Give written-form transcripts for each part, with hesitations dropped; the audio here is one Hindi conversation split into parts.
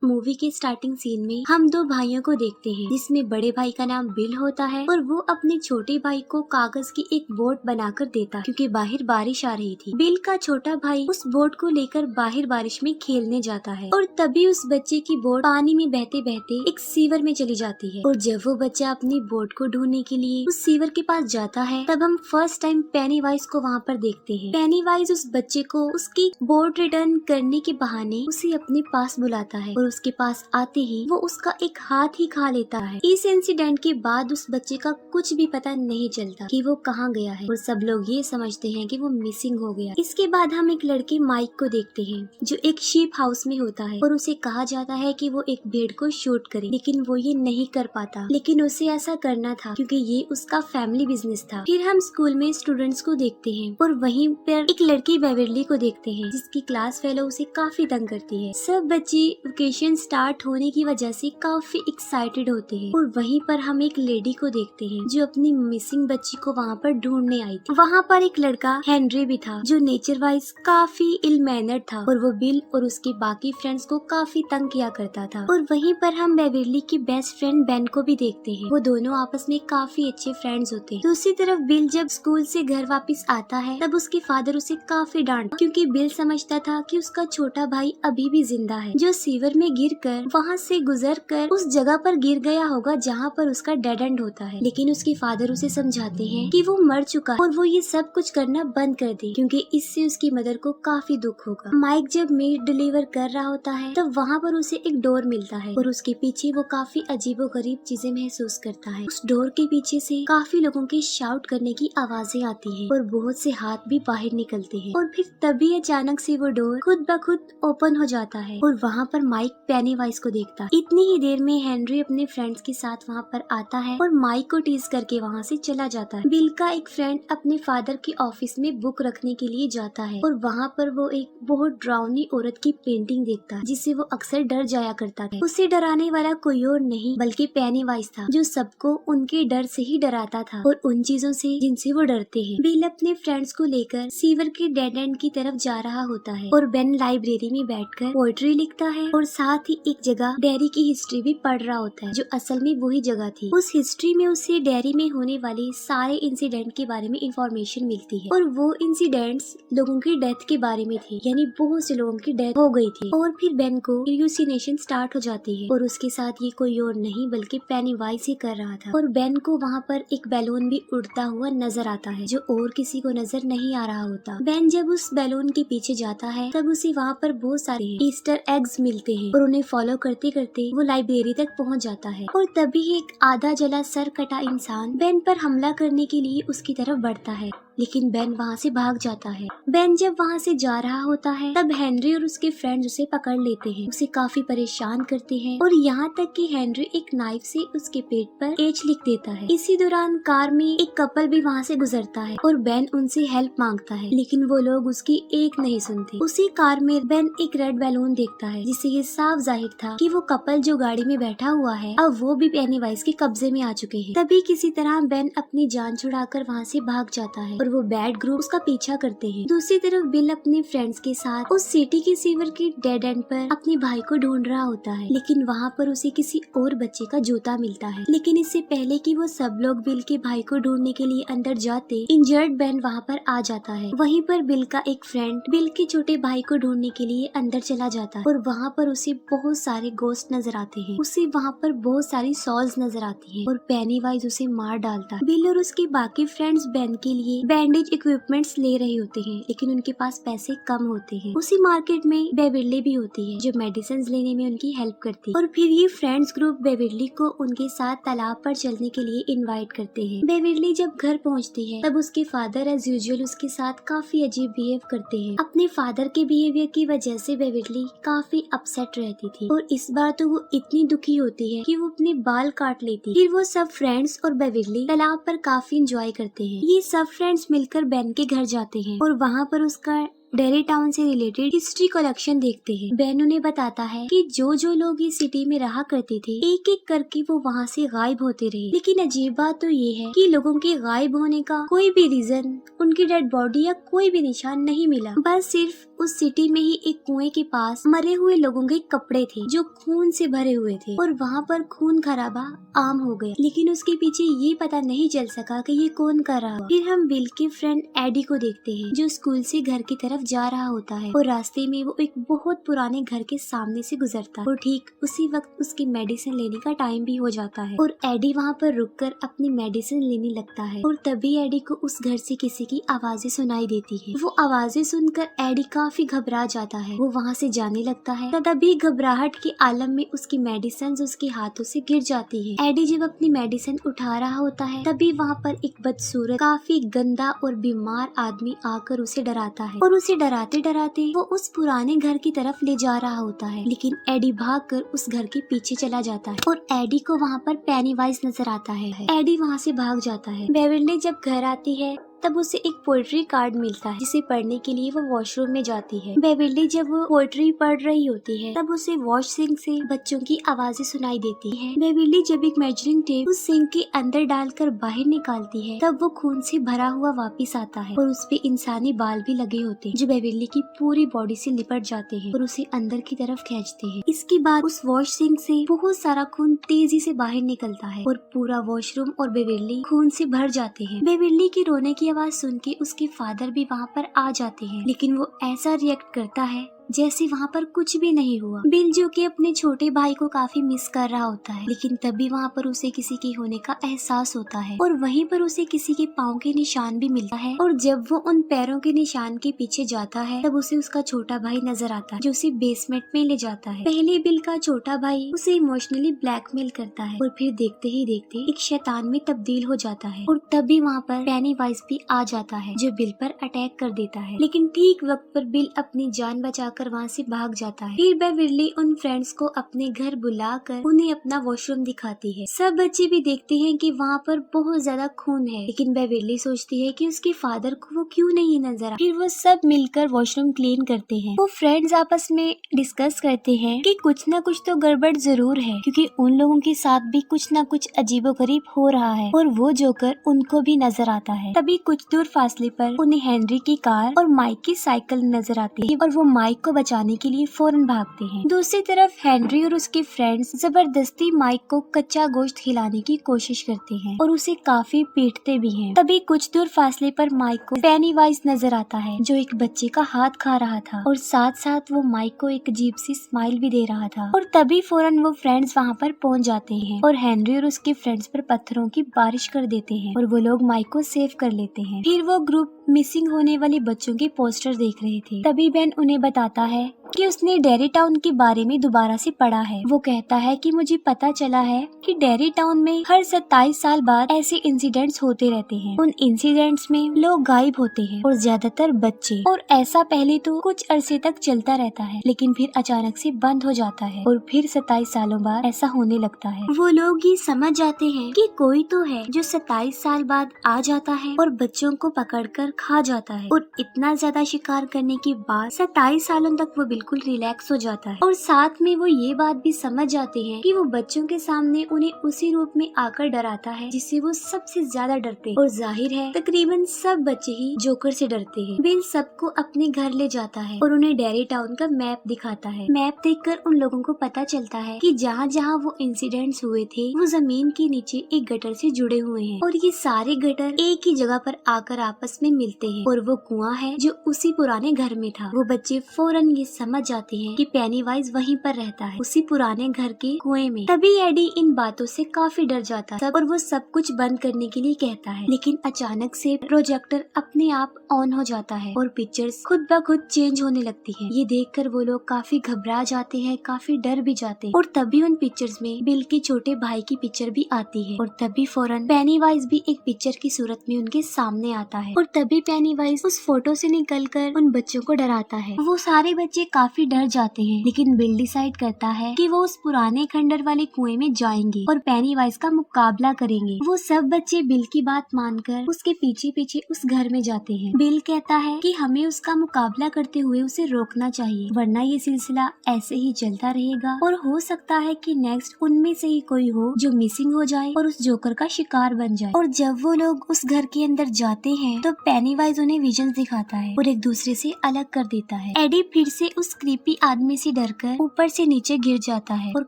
मूवी के स्टार्टिंग सीन में हम दो भाइयों को देखते हैं, जिसमें बड़े भाई का नाम बिल होता है और वो अपने छोटे भाई को कागज की एक बोट बनाकर देता है क्योंकि बाहर बारिश आ रही थी। बिल का छोटा भाई उस बोट को लेकर बाहर बारिश में खेलने जाता है और तभी उस बच्चे की बोट पानी में बहते बहते एक सीवर में चली जाती है। और जब वो बच्चा अपनी बोट को ढूंढने के लिए उस सीवर के पास जाता है, तब हम फर्स्ट टाइम पेनीवाइज को वहाँ पर देखते हैं। पेनीवाइज उस बच्चे को उसकी बोट रिटर्न करने के बहाने उसे अपने पास बुलाता है और उसके पास आते ही वो उसका एक हाथ ही खा लेता है। इस इंसिडेंट के बाद उस बच्चे का कुछ भी पता नहीं चलता कि वो कहाँ गया है और सब लोग ये समझते हैं कि वो मिसिंग हो गया। इसके बाद हम एक लड़के माइक को देखते हैं जो एक शीप हाउस में होता है और उसे कहा जाता है कि वो एक भेड़ को शूट करे, लेकिन वो ये नहीं कर पाता। लेकिन उसे ऐसा करना था क्योंकि ये उसका फैमिली बिजनेस था। फिर हम स्कूल में स्टूडेंट्स को देखते हैं और वहीं पर एक लड़की बेवरली को देखते हैं जिसकी क्लास फेलो उसे काफी तंग करती है। सब बच्चे वेकेशन स्टार्ट होने की वजह से काफी एक्साइटेड होते हैं और वहीं पर हम एक लेडी को देखते हैं जो अपनी मिसिंग बच्ची को वहाँ पर ढूंढने आई थी। वहाँ पर एक लड़का हेनरी भी था जो नेचर वाइज काफी इल मैनर्ड था और वो बिल और उसके बाकी फ्रेंड्स को काफी तंग किया करता था। और वहीं पर हम बेवरली की बेस्ट फ्रेंड बेन को भी देखते हैं। वो दोनों आपस में काफी अच्छे फ्रेंड्स होते हैं। दूसरी तरफ बिल जब स्कूल से घर वापस आता है तब उसके फादर उसे काफी डांटता क्योंकि बिल समझता था कि उसका छोटा भाई अभी भी जिंदा है, जो सीवर में गिरकर वहाँ से गुजरकर उस जगह पर गिर गया होगा जहाँ पर उसका डेड एंड होता है। लेकिन उसके फादर उसे समझाते हैं कि वो मर चुका है और वो ये सब कुछ करना बंद कर दे क्योंकि इससे उसकी मदर को काफी दुख होगा। माइक जब मीट डिलीवर कर रहा होता है तब वहाँ पर उसे एक डोर मिलता है और उसके पीछे वो काफी अजीबोगरीब चीजें महसूस करता है। उस डोर के पीछे से काफी लोगों के शाउट करने की आवाजें आती है और बहुत से हाथ भी बाहर निकलते हैं। और फिर तभी अचानक से वो डोर खुद ब खुद ओपन हो जाता है और वहाँ पर माइक पेनीवाइज को देखता है। इतनी ही देर में हेनरी अपने फ्रेंड्स के साथ वहाँ पर आता है और माइक को टीज करके वहाँ से चला जाता है। बिल का एक फ्रेंड अपने फादर के ऑफिस में बुक रखने के लिए जाता है और वहाँ पर वो एक बहुत डरावनी औरत की पेंटिंग देखता है जिससे वो अक्सर डर जाया करता है। उसे डराने वाला कोई और नहीं बल्कि पेनीवाइज था जो सबको उनके डर से ही डराता था और उन चीजों से जिनसे वो डरते हैं। बिल अपने फ्रेंड्स को लेकर सीवर के डेड एंड की तरफ जा रहा होता है और बेन लाइब्रेरी में बैठकर पोएट्री लिखता है और साथ ही एक जगह डेयरी की हिस्ट्री भी पढ़ रहा होता है जो असल में वही जगह थी। उस हिस्ट्री में उसे डेयरी में होने वाले सारे इंसिडेंट के बारे में इंफॉर्मेशन मिलती है और वो इंसिडेंट्स लोगों की डेथ के बारे में थे, यानी बहुत से लोगों की डेथ हो गई थी। और फिर बेन को हेलुसिनेशन स्टार्ट हो जाती है और उसके साथ ये कोई और नहीं बल्कि पेनीवाइज ही कर रहा था। और बेन को वहाँ पर एक बैलून भी उड़ता हुआ नजर आता है जो और किसी को नजर नहीं आ रहा होता। बेन जब उस बैलून के पीछे जाता है तब उसे वहाँ पर बहुत सारे ईस्टर एग्स मिलते हैं और उन्हें फॉलो करते करते वो लाइब्रेरी तक पहुँच जाता है। और तभी एक आधा जला सर कटा इंसान बेन पर हमला करने के लिए उसकी तरफ बढ़ता है, लेकिन बेन वहाँ से भाग जाता है। बेन जब वहाँ से जा रहा होता है तब हेनरी और उसके फ्रेंड्स उसे पकड़ लेते हैं, उसे काफी परेशान करते हैं और यहाँ तक कि हेनरी एक नाइफ से उसके पेट पर एच लिख देता है। इसी दौरान कार में एक कपल भी वहाँ से गुजरता है और बेन उनसे हेल्प मांगता है, लेकिन वो लोग उसकी एक नहीं सुनते। उसी कार में बेन एक रेड बैलून देखता है जिससे ये साफ जाहिर था कि वो कपल जो गाड़ी में बैठा हुआ है अब वो भी पेनीवाइज के कब्जे में आ चुके हैं। तभी किसी तरह बेन अपनी जान छुड़ाकर वहाँ से भाग जाता है और वो बैड ग्रुप उसका पीछा करते हैं। दूसरी तरफ बिल अपने फ्रेंड्स के साथ उस सिटी के सीवर के डेड एंड पर अपने भाई को ढूंढ रहा होता है, लेकिन वहाँ पर उसे किसी और बच्चे का जूता मिलता है। लेकिन इससे पहले कि वो सब लोग बिल के भाई को ढूंढने के लिए अंदर जाते, इंजर्ड बेन वहाँ पर आ जाता है। वहीं पर बिल का एक फ्रेंड बिल के छोटे भाई को ढूंढने के लिए अंदर चला जाता है और वहाँ पर उसे बहुत सारे गोस्ट नजर आते हैं। उसे वहाँ पर बहुत सारी सॉल्स नजर आती है और पेनीवाइज उसे मार डालता है। बिल और उसके बाकी फ्रेंड्स बेन के लिए बैंडेज इक्विपमेंट्स ले रहे होते हैं, लेकिन उनके पास पैसे कम होते हैं। उसी मार्केट में बेवरली भी होती है जो मेडिसिन लेने में उनकी हेल्प करती है। और फिर ये फ्रेंड्स ग्रुप बेवरली को उनके साथ तालाब पर चलने के लिए इनवाइट करते हैं। बेवरली जब घर पहुंचती है तब उसके फादर एज यूजुअल उसके साथ काफी अजीब बिहेव करते हैं। अपने फादर के बिहेवियर की वजह से बेवरली काफी अपसेट रहती थी और इस बार तो वो इतनी दुखी होती है कि वो अपने बाल काट लेती। फिर वो सब फ्रेंड्स और बेवरली तालाब पर काफी इंजॉय करते हैं। ये सब फ्रेंड्स मिलकर बेन के घर जाते हैं और वहाँ पर उसका डेरी टाउन से रिलेटेड हिस्ट्री कलेक्शन देखते हैं। बेन उन्हें बताता है कि जो लोग इस सिटी में रहा करते थे एक एक करके वो वहाँ से गायब होते रहे, लेकिन अजीब बात तो ये है कि लोगों के गायब होने का कोई भी रीजन, उनकी डेड बॉडी या कोई भी निशान नहीं मिला। बस सिर्फ उस सिटी में ही एक कुएं के पास मरे हुए लोगों के कपड़े थे जो खून से भरे हुए थे और वहाँ पर खून खराबा आम हो गया, लेकिन उसके पीछे ये पता नहीं चल सका कि ये कौन कर रहा है। फिर हम बिल के फ्रेंड एडी को देखते हैं जो स्कूल से घर की तरफ जा रहा होता है और रास्ते में वो एक बहुत पुराने घर के सामने से गुजरता है और ठीक उसी वक्त उसकी मेडिसिन लेने का टाइम भी हो जाता है और एडी वहाँ पर रुककर अपनी मेडिसिन लेने लगता है और तभी एडी को उस घर से किसी की आवाजें सुनाई देती है। वो आवाजें सुनकर एडी काफी घबरा जाता है। वो वहाँ से जाने लगता है, तभी घबराहट के आलम में उसकी मेडिसिन उसके हाथों से गिर जाती है। एडी जब अपनी मेडिसिन उठा रहा होता है तभी वहाँ पर एक बदसूरत काफी गंदा और बीमार आदमी आकर उसे डराता है और उसे डराते डराते वो उस पुराने घर की तरफ ले जा रहा होता है, लेकिन एडी भागकर उस घर के पीछे चला जाता है और एडी को वहाँ पर पेनीवाइज नजर आता है। एडी वहाँ से भाग जाता है। बेवर्ली जब घर आती है तब उसे एक पोएट्री कार्ड मिलता है जिसे पढ़ने के लिए वो वॉशरूम में जाती है। बेवर्ली जब वो पोएट्री पढ़ रही होती है तब उसे वॉश सिंक से बच्चों की आवाजें सुनाई देती है। बेवर्ली जब एक मेजरिंग टेप उस सिंक के अंदर डालकर बाहर निकालती है तब वो खून से भरा हुआ वापस आता है और उस पे इंसानी बाल भी लगे होते हैं जो बेवर्ली की पूरी बॉडी से लिपट जाते हैं और उसे अंदर की तरफ खींचते हैं। इसके बाद उस वॉश सिंक से बहुत सारा खून तेजी से बाहर निकलता है और पूरा वॉशरूम और बेवर्ली खून से भर जाते हैं। बेवर्ली की रोने की आवाज सुन के उसके फादर भी वहाँ पर आ जाते हैं, लेकिन वो ऐसा रिएक्ट करता है जैसे वहाँ पर कुछ भी नहीं हुआ। बिल जो कि अपने छोटे भाई को काफी मिस कर रहा होता है, लेकिन तभी वहाँ पर उसे किसी के होने का एहसास होता है और वहीं पर उसे किसी के पाँव के निशान भी मिलता है और जब वो उन पैरों के निशान के पीछे जाता है तब उसे उसका छोटा भाई नजर आता है जो उसे बेसमेंट में ले जाता है। पहले बिल का छोटा भाई उसे इमोशनली ब्लैकमेल करता है और फिर देखते ही देखते एक शैतान में तब्दील हो जाता है और तभी वहाँ पर पेनीवाइज भी आ जाता है जो बिल पर अटैक कर देता है, लेकिन ठीक वक्त पर बिल अपनी जान बचा कर वहाँ से भाग जाता है। फिर बेवर्ली उन फ्रेंड्स को अपने घर बुलाकर उन्हें अपना वॉशरूम दिखाती है। सब बच्चे भी देखते हैं कि वहाँ पर बहुत ज्यादा खून है, लेकिन बेवर्ली सोचती है कि उसके फादर को वो क्यों नहीं नजर आ। फिर वो सब मिलकर वॉशरूम क्लीन करते हैं। वो फ्रेंड्स आपस में डिस्कस करते हैं कि कुछ न कुछ तो गड़बड़ जरूर है क्योंकि उन लोगों के साथ भी कुछ न कुछ अजीबोगरीब हो रहा है और वो जोकर उनको भी नजर आता है। तभी कुछ दूर फासले पर उन्हें हेनरी की कार और माइक की साइकिल नजर आती है और वो माइक को बचाने के लिए फौरन भागते हैं। दूसरी तरफ हेनरी और उसके फ्रेंड्स जबरदस्ती माइक को कच्चा गोश्त खिलाने की कोशिश करते हैं और उसे काफी पीटते भी हैं। तभी कुछ दूर फासले पर माइक को पेनीवाइज नजर आता है जो एक बच्चे का हाथ खा रहा था और साथ साथ वो माइक को एक अजीब सी स्माइल भी दे रहा था और तभी फौरन वो फ्रेंड्स वहाँ पर पहुँच जाते हैं और हेनरी और उसके फ्रेंड्स पर पत्थरों की बारिश कर देते हैं और वो लोग माइक को सेव कर लेते हैं। फिर वो ग्रुप मिसिंग होने वाले बच्चों के पोस्टर देख रहे थे। तभी बेन उन्हें बताता है कि उसने डेरी टाउन के बारे में दोबारा से पढ़ा है। वो कहता है कि मुझे पता चला है कि डेरी टाउन में हर 27 साल बाद ऐसे इंसिडेंट्स होते रहते हैं। उन इंसिडेंट्स में लोग गायब होते हैं और ज्यादातर बच्चे, और ऐसा पहले तो कुछ अरसे तक चलता रहता है लेकिन फिर अचानक से बंद हो जाता है और फिर 27 सालों बाद ऐसा होने लगता है। वो लोग ये समझ जाते हैं कि कोई तो है जो 27 साल बाद आ जाता है और बच्चों को पकड़कर खा जाता है और इतना ज्यादा शिकार करने के बाद 27 सालों तक वो बिल्कुल रिलैक्स हो जाता है और साथ में वो ये बात भी समझ जाते हैं कि वो बच्चों के सामने उन्हें उसी रूप में आकर डराता है जिससे वो सबसे ज्यादा डरते हैं और जाहिर है तकरीबन सब बच्चे ही जोकर से डरते हैं। बिल सबको अपने घर ले जाता है और उन्हें डेरी टाउन का मैप दिखाता है। मैप देखकर उन लोगों को पता चलता है कि जहाँ जहाँ वो इंसिडेंट्स हुए थे वो जमीन के नीचे एक गटर से जुड़े हुए हैं और ये सारे गटर एक ही जगह पर आकर आपस में मिलते हैं और वो कुआं है जो उसी पुराने घर में था। वो बच्चे फौरन ये समझ जाते हैं कि पेनीवाइज वहीं पर रहता है उसी पुराने घर के कुएं में। तभी एडी इन बातों से काफी डर जाता है और वो सब कुछ बंद करने के लिए कहता है, लेकिन अचानक से प्रोजेक्टर अपने आप ऑन हो जाता है और पिक्चर्स खुद ब खुद चेंज होने लगती है। ये देखकर वो लोग काफी घबरा जाते हैं, काफी डर भी जाते हैं और तभी उन पिक्चर्स में बिल के छोटे भाई की पिक्चर भी आती है और तभी फौरन पेनीवाइज भी एक पिक्चर की सूरत में उनके सामने आता है और तभी पेनीवाइज उस फोटो से निकलकर उन बच्चों को डराता है। वो सारे बच्चे काफी डर जाते हैं, लेकिन बिल डिसाइड करता है कि वो उस पुराने खंडर वाले कुएं में जाएंगे और पेनीवाइज का मुकाबला करेंगे। वो सब बच्चे बिल की बात मानकर उसके पीछे पीछे उस घर में जाते हैं। बिल कहता है कि हमें उसका मुकाबला करते हुए उसे रोकना चाहिए, वरना ये सिलसिला ऐसे ही चलता रहेगा और हो सकता है कि नेक्स्ट उनमें से ही कोई हो जो मिसिंग हो जाए और उस जोकर का शिकार बन जाए। और जब वो लोग उस घर के अंदर जाते हैं तो पेनीवाइज उन्हें विजन दिखाता है और एक दूसरे से अलग कर देता है। एडी फिर से उस क्रीपी आदमी से डरकर ऊपर से नीचे गिर जाता है और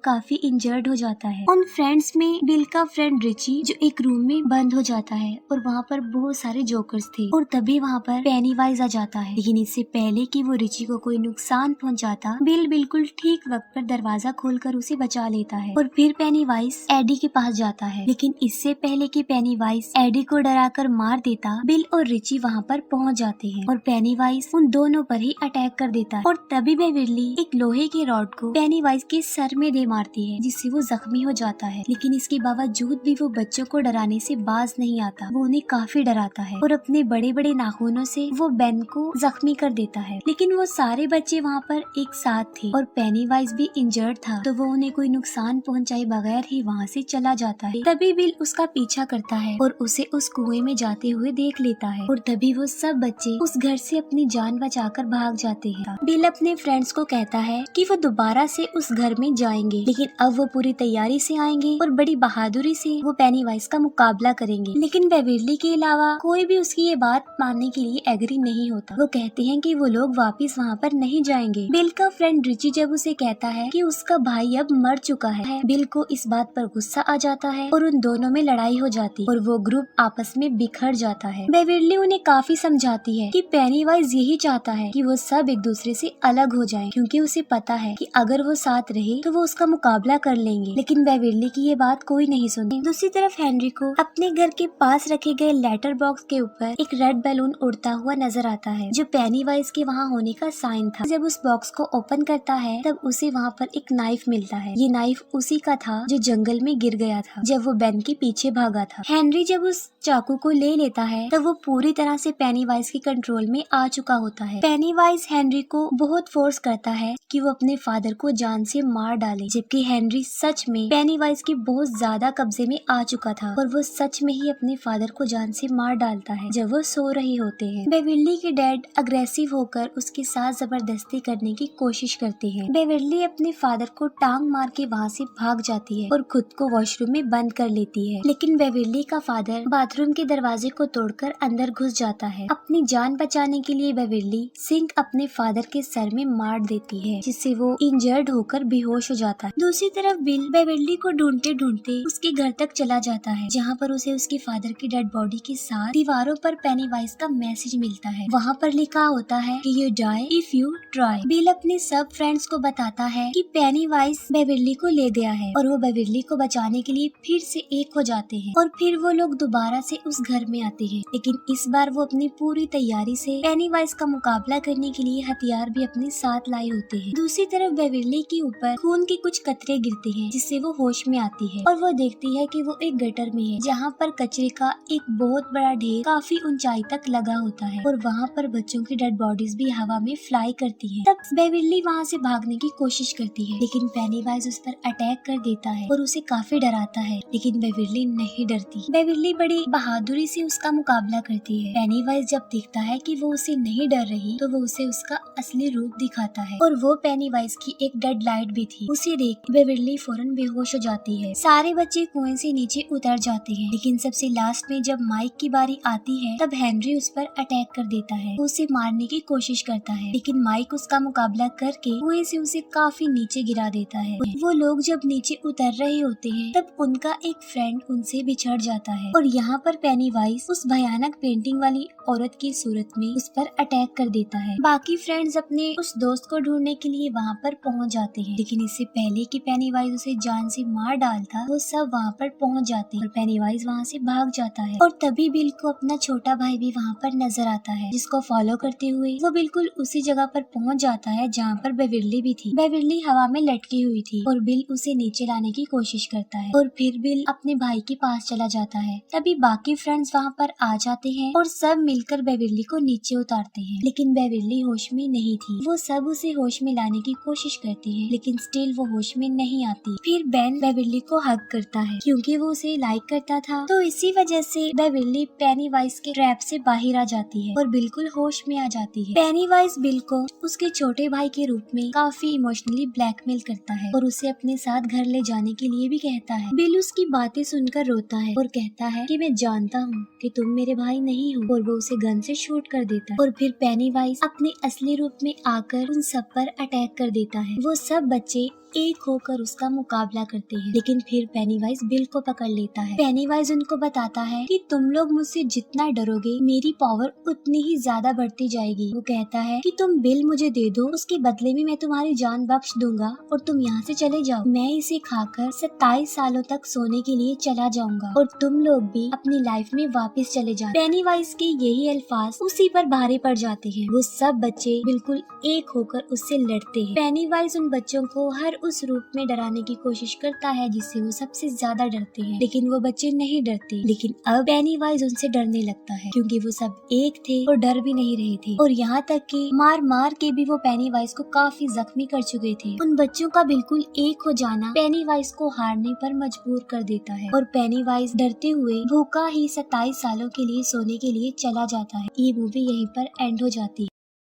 काफी इंजर्ड हो जाता है। उन फ्रेंड्स में बिल का फ्रेंड रिची जो एक रूम में बंद हो जाता है और वहाँ पर बहुत सारे जोकर्स थे और तभी वहाँ पर पेनीवाइज आ जाता है। लेकिन इससे पहले कि वो रिची को कोई नुकसान पहुँचाता, बिल बिल्कुल ठीक वक्त पर दरवाजा खोलकर उसे बचा लेता है और फिर पेनीवाइज एडी के पास जाता है। लेकिन इससे पहले कि पेनीवाइज एडी को डराकर मार देता, बिल और रिची वहाँ पर पहुँच जाते हैं और पेनीवाइज उन दोनों पर ही अटैक कर देता है और तभी बेविरली एक लोहे के रॉड को पेनीवाइज के सर में दे मारती है, जिससे वो जख्मी हो जाता है। लेकिन इसके बावजूद भी वो बच्चों को डराने से बाज नहीं आता। वो उन्हें काफी डराता है और अपने बड़े बड़े नाखूनों से वो बेन को जख्मी कर देता है। लेकिन वो सारे बच्चे वहाँ पर एक साथ थे और पेनीवाइज भी इंजर्ड था, तो वो उन्हें कोई नुकसान पहुँचाए बगैर ही वहाँ से चला जाता है। तभी बिल उसका पीछा करता है और उसे उस कुएं में जाते हुए देख लेता है और तभी वो सब बच्चे उस घर से अपनी जान बचाकर भाग जाते हैं। बिल अपने फ्रेंड्स को कहता है कि वो दोबारा से उस घर में जाएंगे, लेकिन अब वो पूरी तैयारी से आएंगे और बड़ी बहादुरी से वो पेनीवाइज का मुकाबला करेंगे। लेकिन बेविरली के अलावा कोई भी उसकी ये बात मानने के लिए एग्री नहीं होता। वो कहते हैं कि वो लोग वापस वहाँ पर नहीं जाएंगे। बिल का फ्रेंड रिची जब उसे कहता है कि उसका भाई अब मर चुका है, बिल को इस बात पर गुस्सा आ जाता है और उन दोनों में लड़ाई हो जाती और वो ग्रुप आपस में बिखर जाता है। बेविरली उन्हें काफी समझाती है कि पेनीवाइज यही चाहता है कि वो सब एक दूसरे से अलग हो जाएं, क्योंकि उसे पता है कि अगर वो साथ रहे तो वो उसका मुकाबला कर लेंगे। लेकिन बेविरली की ये बात कोई नहीं सुनती। दूसरी तरफ हेनरी को अपने घर के पास रखे गए लेटर बॉक्स के ऊपर एक रेड बैलून उड़ता हुआ नजर आता है, जो पेनीवाइज के वहाँ होने का साइन था। जब उस बॉक्स को ओपन करता है तब उसे वहाँ पर एक नाइफ मिलता है। ये नाइफ उसी का था जो जंगल में गिर गया था जब वो बेन के पीछे भागा था। हेनरी जब उस चाकू को ले लेता है तब वो पूरी तरह से पेनीवाइज के कंट्रोल में आ चुका होता है। पेनीवाइज हेनरी को बहुत फोर्स करता है कि वो अपने फादर को जान से मार डाले, जबकि हेनरी सच में पेनीवाइज के बहुत ज्यादा कब्जे में आ चुका था और वो सच में ही अपने फादर को जान से मार डालता है जब वो सो रहे होते हैं। बेविरली के डैड अग्रेसिव होकर उसके साथ जबरदस्ती करने की कोशिश करते हैं। बेविरली अपने फादर को टांग मार के वहाँ से भाग जाती है और खुद को वॉशरूम में बंद कर लेती है। लेकिन बेविरली का फादर बाथरूम के दरवाजे को तोड़कर अंदर घुस जाता है। अपनी जान बचाने के लिए बेविरली सिंक अपने फादर के सर में मार देती है, जिससे वो इंजर्ड होकर बेहोश हो जाता है। दूसरी तरफ बिल बेविरली को ढूंढते ढूंढते उसके घर तक चला जाता है, जहाँ पर उसे उसके फादर की डेड बॉडी के साथ दीवारों पर पेनीवाइज का मैसेज मिलता है। वहाँ पर लिखा होता है कि you die if you try. Bill अपने सब फ्रेंड्स को बताता है कि पेनीवाइज बेविरली को ले गया है और वो बेविरली को बचाने के लिए फिर से एक हो जाते हैं और फिर वो लोग दोबारा से उस घर में आते हैं। लेकिन इस बार वो अपनी पूरी तैयारी से पेनीवाइज का मुकाबला करने के लिए हथियार भी अपने साथ लाए होते हैं। दूसरी तरफ बेविरली के ऊपर खून के कुछ कतरे गिरते हैं, जिससे वो होश में आती है और वो देखती है कि वो एक गटर में है, जहाँ पर कचरे का एक बहुत बड़ा ढेर काफी ऊंचाई तक लगा होता है और वहाँ पर बच्चों की डेड बॉडीज भी हवा में फ्लाई करती हैं। तब बेविरली वहाँ से भागने की कोशिश करती है, लेकिन पेनीवाइज उस पर अटैक कर देता है और उसे काफी डराता है। लेकिन बेविरली नहीं डरती। बेविरली बड़ी बहादुरी से उसका मुकाबला करती है। पेनीवाइज जब देखता है कि वो उसे नहीं डर रही तो वो उसे उसका असली रूप दिखाता है और वो पेनीवाइज की एक डेड लाइट भी थी। उसे देख बेविरली फौरन बेहोश हो जाती है। सारे बच्चे कुएं से नीचे उतर जाते हैं, लेकिन सबसे लास्ट में जब माइक की बारी आती है तब हेनरी उस पर अटैक कर देता है। वो उसे मारने की कोशिश करता है, लेकिन माइक उसका मुकाबला करके कुएं से उसे काफी नीचे गिरा देता है। वो लोग जब नीचे उतर रहे होते हैं तब उनका एक फ्रेंड उनसे बिछड़ जाता है और यहाँ पर पेनीवाइज उस भयानक पेंटिंग वाली औरत की सूरत में उस पर अटैक कर देता है। बाकी फ्रेंड्स अपने उस दोस्त को ढूंढने के लिए वहाँ पर पहुँच जाते हैं, लेकिन इससे पहले कि पेनीवाइज उसे जान से मार डालता वो सब वहाँ पर पहुँच जाते हैं और पेनीवाइज वहाँ से भाग जाता है। और तभी बिल को अपना छोटा भाई भी वहाँ पर नजर आता है, जिसको फॉलो करते हुए वो बिल्कुल उसी जगह पर पहुँच जाता है जहाँ पर बेविरली भी थी। बेविरली हवा में लटकी हुई थी और बिल उसे नीचे लाने की कोशिश करता है और फिर बिल अपने भाई के पास चला जाता है। तभी बाकी फ्रेंड्स वहाँ पर आ जाते हैं और सब मिलकर बेविरली को नीचे उतारते हैं, लेकिन बेविरली होश में नहीं थी। वो सब उसे होश में लाने की कोशिश करते हैं, लेकिन स्टिल वो होश में नहीं आती। फिर बेन बेविली को हग करता है क्योंकि वो उसे लाइक करता था, तो इसी वजह से बेविली पेनीवाइज के ट्रैप से बाहर आ जाती है और बिल्कुल होश में आ जाती है। पेनीवाइज बिल को उसके छोटे भाई के रूप में काफी इमोशनली ब्लैकमेल करता है और उसे अपने साथ घर ले जाने के लिए भी कहता है। बिल उसकी बातें सुनकर रोता है और कहता है कि मैं जानता हूँ कि तुम मेरे भाई नहीं हो, और वो उसे गन से शूट कर देता है। और फिर पेनीवाइज अपने असली रूप में आकर उन सब पर अटैक कर देता है। वो सब बच्चे एक होकर उसका मुकाबला करते हैं, लेकिन फिर पेनीवाइज बिल को पकड़ लेता है। पेनीवाइज उनको बताता है कि तुम लोग मुझसे जितना डरोगे मेरी पावर उतनी ही ज्यादा बढ़ती जाएगी। वो कहता है कि तुम बिल मुझे दे दो, उसके बदले में मैं तुम्हारी जान बख्श दूंगा और तुम यहाँ से चले जाओ। मैं इसे खाकर 27 सालों तक सोने के लिए चला जाऊंगा और तुम लोग भी अपनी लाइफ में वापस चले जाओ। पेनीवाइज के यही अल्फाज उसी पर भारी पड़ जाते हैं। वो सब बच्चे बिल्कुल एक होकर उससे लड़ते हैं। पेनीवाइज उन बच्चों को हर उस रूप में डराने की कोशिश करता है जिससे वो सबसे ज्यादा डरते हैं, लेकिन वो बच्चे नहीं डरते। लेकिन अब पेनीवाइज उनसे डरने लगता है क्योंकि वो सब एक थे और डर भी नहीं रहे थे, और यहाँ तक कि मार मार के भी वो पेनीवाइज को काफी जख्मी कर चुके थे। उन बच्चों का बिल्कुल एक हो जाना पेनीवाइज को हारने पर मजबूर कर देता है और पेनीवाइज डरते हुए भूखा ही 27 सालों के लिए सोने के लिए चला जाता है। ये मूवी यहीं पर एंड हो जाती है।